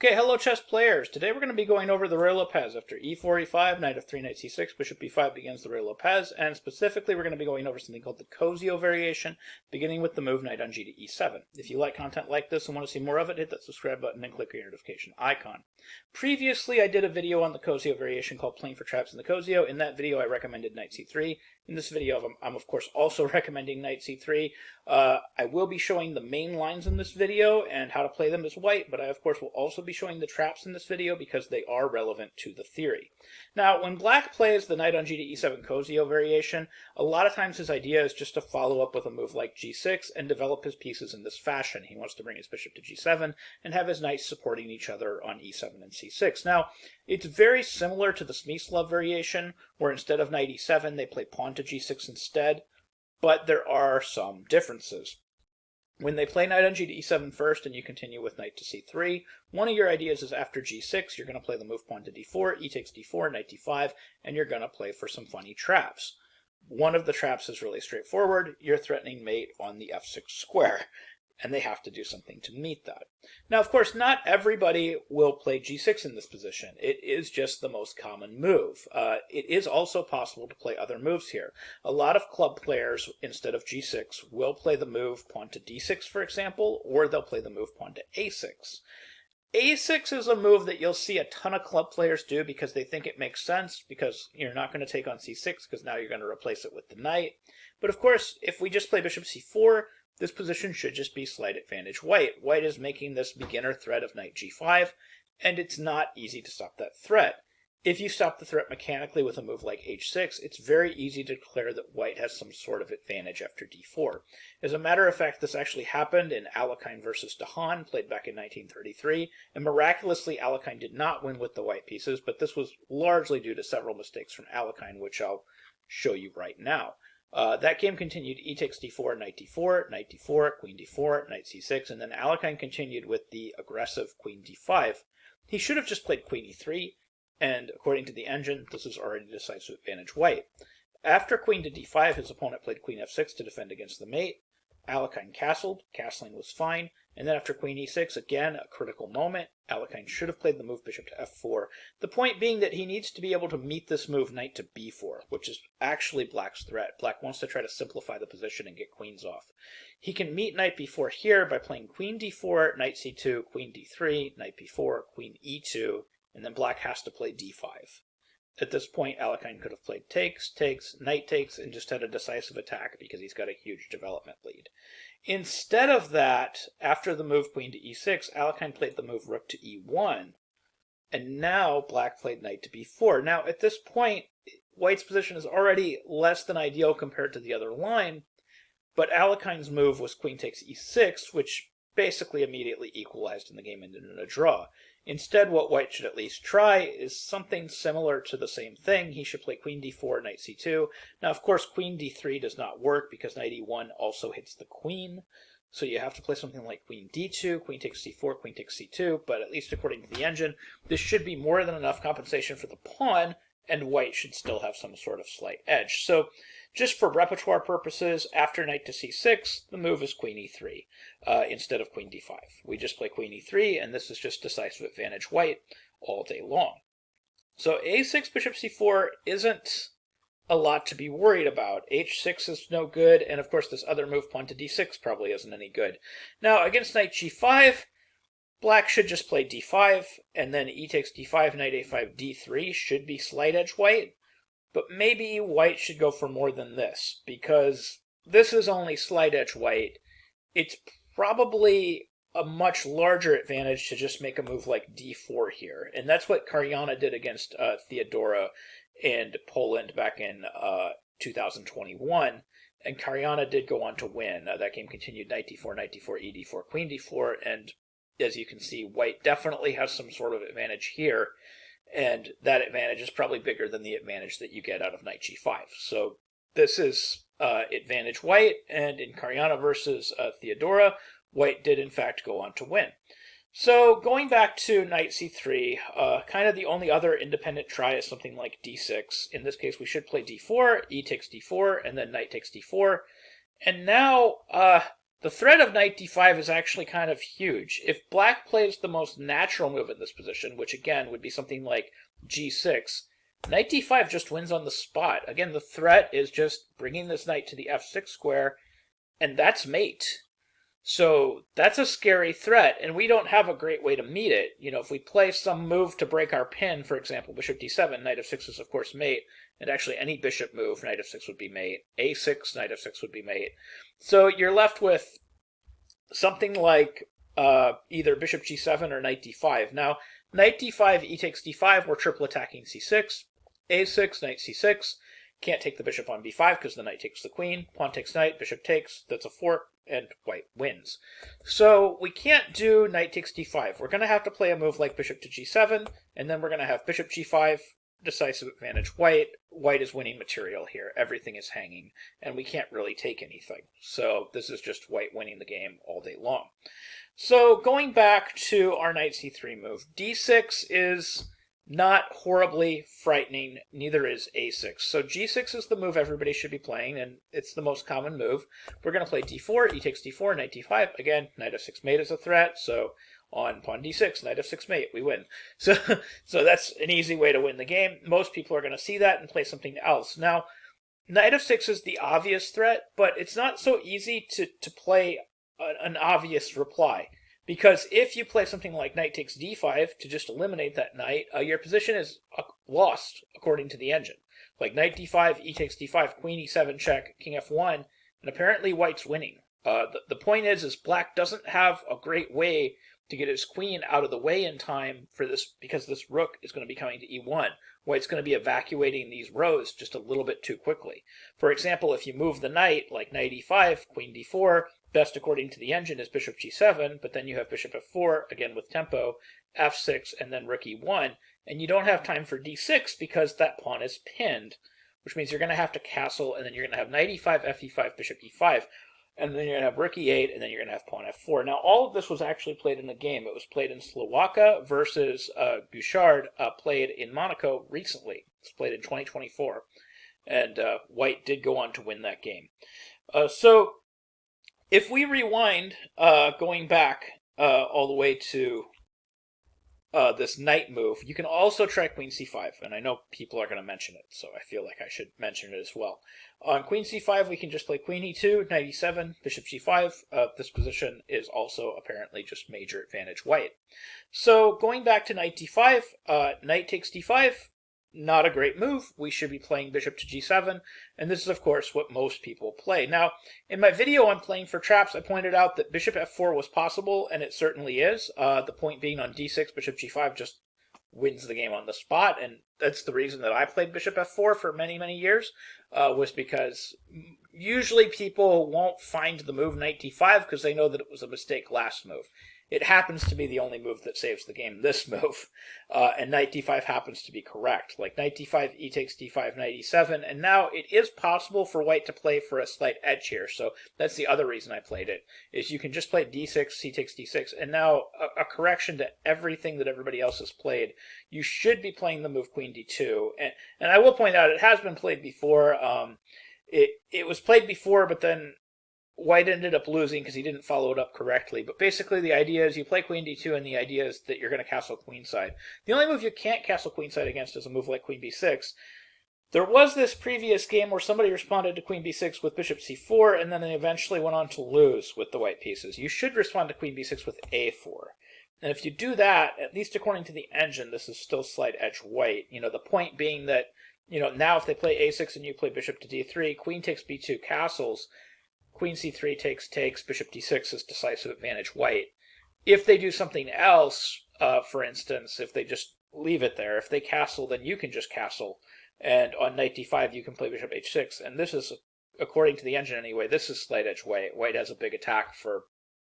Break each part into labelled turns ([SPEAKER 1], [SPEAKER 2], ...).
[SPEAKER 1] Okay, hello chess players. Today we're going to be going over the Ruy Lopez. After e4, e5, knight f3, knight c6, bishop b5 begins the Ruy Lopez, and specifically we're going to be going over something called the Cozio variation, beginning with the move knight on g to e7. If you like content like this and want to see more of it, hit that subscribe button and click your notification icon. Previously, I did a video on the Cozio variation called Playing for Traps in the Cozio. In that video, I recommended knight c3. In this video, I'm of course also recommending knight c3. I will be showing the main lines in this video and how to play them as white, but I of course will also be showing the traps in this video because they are relevant to the theory. Now, when black plays the knight on g to e7 Cozio variation, a lot of times his idea is just to follow up with a move like g6 and develop his pieces in this fashion. He wants to bring his bishop to g7 and have his knights supporting each other on e7 and c6. Now, it's very similar to the Smyslov variation, where instead of knight e7, they play pawn to g6 instead, but there are some differences. When they play knight on g to e7 first and you continue with knight to c3, one of your ideas is after g6, you're going to play the move pawn to d4, e takes d4, knight d5, and you're going to play for some funny traps. One of the traps is really straightforward. You're threatening mate on the f6 square, and they have to do something to meet that. Now, of course, not everybody will play g6 in this position. It is just the most common move. It is also possible to play other moves here. A lot of club players, instead of g6, will play the move pawn to d6, for example, or they'll play the move pawn to a6. A6 is a move that you'll see a ton of club players do because they think it makes sense, because you're not going to take on c6 because now you're going to replace it with the knight. But of course, if we just play bishop c4, this position should just be slight advantage white. White is making this beginner threat of knight g5, and it's not easy to stop that threat. If you stop the threat mechanically with a move like h6, it's very easy to declare that white has some sort of advantage after d4. As a matter of fact, this actually happened in Alekhine versus Dahan, played back in 1933, and miraculously Alekhine did not win with the white pieces, but this was largely due to several mistakes from Alekhine, which I'll show you right now. That game continued e takes d4, knight d4, knight d4, queen d4, knight c6, and then Alekhine continued with the aggressive queen d5. He should have just played queen e3, and according to the engine, this is already decisive advantage white. After queen to d5, his opponent played queen f6 to defend against the mate. Alekhine castled, castling was fine, and then after queen e6, again, a critical moment, Alekhine should have played the move bishop to f4. The point being that he needs to be able to meet this move knight to b4, which is actually black's threat. Black wants to try to simplify the position and get queens off. He can meet knight b4 here by playing queen d4, knight c2, queen d3, knight b4, queen e2, and then black has to play d5. At this point, Alekhine could have played takes, knight takes, and just had a decisive attack because he's got a huge development lead. Instead of that, after the move queen to e6, Alekhine played the move rook to e1, and now black played knight to b4. Now, at this point, white's position is already less than ideal compared to the other line, but Alekhine's move was queen takes e6, which basically immediately equalized and the game ended in a draw. Instead, what white should at least try is something similar to the same thing. He should play queen d4, knight c2. Now, of course, queen d3 does not work because knight e1 also hits the queen. So you have to play something like queen d2, queen takes c4, queen takes c2, but at least according to the engine, this should be more than enough compensation for the pawn, and white should still have some sort of slight edge. So just for repertoire purposes, after knight to c6, the move is queen e3 instead of queen d5. We just play queen e3, and this is just decisive advantage white all day long. So a6, bishop c4 isn't a lot to be worried about. h6 is no good, and of course this other move, pawn to d6, probably isn't any good. Now, against knight g5, black should just play d5, and then e takes d5, knight a5, d3 should be slight edge white. But maybe white should go for more than this, because this is only slight edge white. It's probably a much larger advantage to just make a move like d4 here. And that's what Karyana did against Theodora in Poland back in 2021. And Karyana did go on to win. That game continued knight d4, knight d4, e d4, queen d4. And as you can see, white definitely has some sort of advantage here. And that advantage is probably bigger than the advantage that you get out of knight g5. So this is advantage white, and in Karyana versus Theodora, white did in fact go on to win. So going back to knight c3, kind of the only other independent try is something like d6. In this case, we should play d4, e takes d4, and then knight takes d4. And now the threat of knight d5 is actually kind of huge. If black plays the most natural move in this position, which again would be something like g6, knight d5 just wins on the spot. Again, the threat is just bringing this knight to the f6 square, and that's mate. So that's a scary threat, and we don't have a great way to meet it. If we play some move to break our pin, for example, bishop d7, knight f6 is of course mate, and actually any bishop move, knight f6 would be mate, a6, knight f6 would be mate. So you're left with something like either bishop g7 or knight d5. Now, knight d5, e takes d5, we're triple attacking c6, a6, knight c6, can't take the bishop on b5 because the knight takes the queen, pawn takes knight, bishop takes, that's a fork, and white wins. So we can't do knight takes d5. We're going to have to play a move like bishop to g7, and then we're going to have bishop g5, decisive advantage white. White is winning material here. Everything is hanging, and we can't really take anything. So this is just white winning the game all day long. So going back to our knight c3 move, d6 is not horribly frightening, neither is a6. So g6 is the move everybody should be playing, and it's the most common move. We're going to play d4, e takes d4, knight d5. Again, knight f6 mate is a threat, so on pawn d6, knight f6 mate, we win. So that's an easy way to win the game. Most people are going to see that and play something else. Now, knight f6 is the obvious threat, but it's not so easy to play an obvious reply. Because if you play something like knight takes d5 to just eliminate that knight, your position is lost according to the engine. Like knight d5, e takes d5, queen e7 check, king f1, and apparently white's winning. The point is black doesn't have a great way to get his queen out of the way in time for this, because this rook is going to be coming to e1. White's going to be evacuating these rows just a little bit too quickly. For example, if you move the knight, like knight e5, queen d4, best according to the engine is bishop g7, but then you have bishop f4, again with tempo, f6, and then rook e1, and you don't have time for d6 because that pawn is pinned, which means you're going to have to castle, and then you're going to have knight e5, f e5, bishop e5, and then you're going to have rook e8, and then you're going to have pawn f4. Now, all of this was actually played in the game. It was played in Slovakia versus Bouchard, played in Monaco recently. It's played in 2024, and white did go on to win that game. So if we rewind, going back all the way to this knight move, you can also try queen c5, and I know people are going to mention it, so I feel like I should mention it as well. On queen c5, we can just play queen e2, knight e7, bishop g5. This position is also apparently just major advantage white. So going back to knight d5, knight takes d5, not a great move. We should be playing bishop to g7, and this is of course what most people play. Now, in my video on playing for traps, I pointed out that bishop f4 was possible, and it certainly is. The point being on d6, bishop g5 just wins the game on the spot, and that's the reason that I played bishop f4 for many, many years, was because usually people won't find the move knight d5 because they know that it was a mistake last move. It happens to be the only move that saves the game, this move, and knight d5 happens to be correct. Like knight d5, e takes d5, knight e7, and now it is possible for white to play for a slight edge here, so that's the other reason I played it, is you can just play d6, c takes d6, and now a correction to everything that everybody else has played. You should be playing the move queen d2, and I will point out it has been played before. It was played before, but then white ended up losing because he didn't follow it up correctly. But basically the idea is you play queen d2, and the idea is that you're going to castle queenside. The only move you can't castle queenside against is a move like queen b6. There was this previous game where somebody responded to queen b6 with bishop c4, and then they eventually went on to lose with the white pieces. You should respond to queen b6 with a4. And if you do that, at least according to the engine, this is still slight edge white. The point being that, now if they play a6 and you play bishop to d3, queen takes b2 castles, queen c3 takes, bishop d6 is decisive advantage white. If they do something else, for instance, if they just leave it there, if they castle, then you can just castle. And on knight d5, you can play bishop h6. And this is, according to the engine anyway, this is slight edge white. White has a big attack for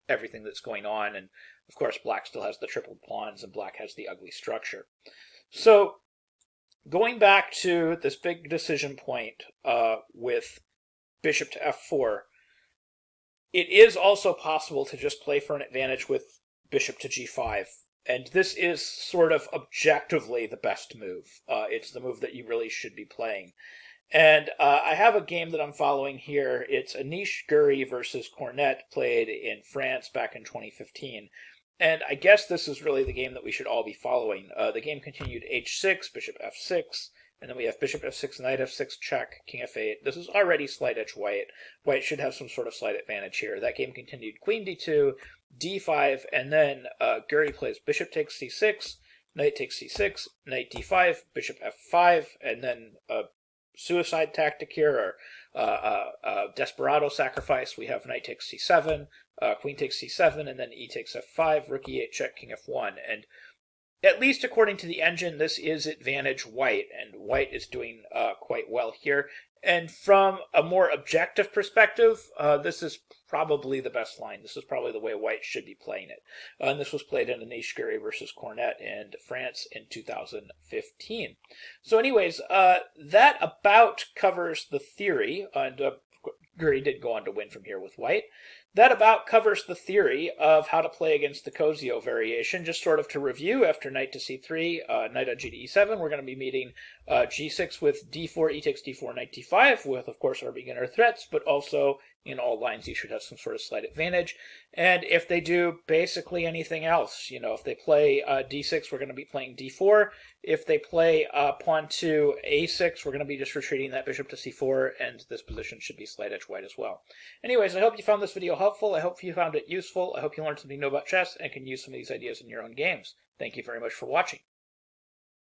[SPEAKER 1] everything that's going on. And of course, black still has the triple pawns, and black has the ugly structure. So going back to this big decision point with bishop to f4, it is also possible to just play for an advantage with bishop to g5, and this is sort of objectively the best move. It's the move that you really should be playing. And I have a game that I'm following here. It's Anish Guri versus Cornet, played in France back in 2015. And I guess this is really the game that we should all be following. The game continued h6, bishop f6, and then we have bishop f6, knight f6, check, king f8. This is already slight edge white. White should have some sort of slight advantage here. That game continued queen d2, d5, and then Guri plays bishop takes c6, knight takes c6, knight d5, bishop f5, and then suicide tactic here, or desperado sacrifice. We have knight takes c7, queen takes c7, and then e takes f5, rook e8 check, king f1. And at least according to the engine, this is advantage white, and white is doing quite well here. And from a more objective perspective, this is probably the best line. This is probably the way white should be playing it. And this was played in Anish Guri versus Cornet in France in 2015. So anyways, that about covers the theory, and Guri did go on to win from here with white. That about covers the theory of how to play against the Cozio variation. Just sort of to review, after knight to c3, knight on g to e7, we're going to be meeting g6 with d4, e takes d4, knight d5, with, of course, our beginner threats, but also in all lines you should have some sort of slight advantage. And if they do basically anything else, if they play d6, we're going to be playing d4. If they play pawn to a6, we're going to be just retreating that bishop to c4, and this position should be slight edge white as well. Anyways, I hope you found this video helpful. I hope you found it useful. I hope you learned something new about chess and can use some of these ideas in your own games. Thank you very much for watching.